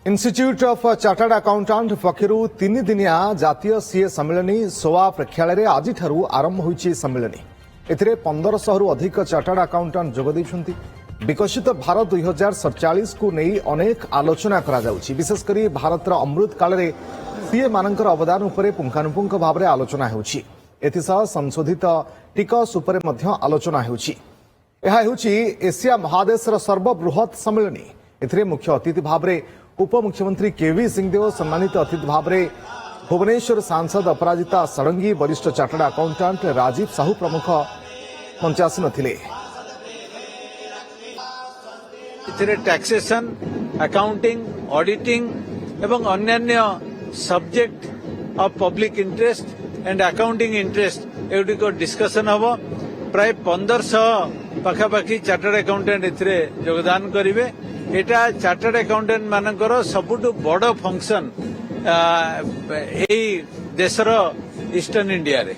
Institute of chartered accountant पक्षरु 3 दिनिया जातीय CA सम्मेलनी सोआ प्रेक्षालय रे आज ठारू आरंभ होईची सम्मेलनी एथिरे 1500 रु अधिक चार्टर्ड अकाउंटेंट जोग दैछंती। विकसित भारत 2047 को नहीं अनेक आलोचना करा जाउची। विशेषकर भारतर अमृत काल रे सीए मानकर अवदान उपरे पुंखानुपुंख भाव में आलोचना होउची। एथिसह संशोधित टिकस उपरे मध्य आलोचना होउची। यह होउची एशिया महादेशर सर्वबृहत सम्मेलनी। एथिरे मुख्य अतिथि भाव में उपमुख्यमंत्री केवी सिंहदेव, सम्मानित अतिथि भाव में भुवनेश्वर सांसद अपराजिता षडंगी, वरिष्ठ चार्टर्ड अकाउंटेंट राजीव साहू प्रमुख मंचासीन थिले। टैक्सेशन, अकाउंटिंग, ऑडिटिंग एवं अन्यान्य subject of public interest and accounting interest एगुड़ी को डिस्कशन हम। प्राय 1500 पाखापाखि चार्टर्ड अकाउंटेंट एथिरे योगदान करिवे। एटा चार्टर्ड अकाउंटेंट मानकर सबुठु बड़ फंक्शन एई देशर ईस्टर्न इंडिया रे।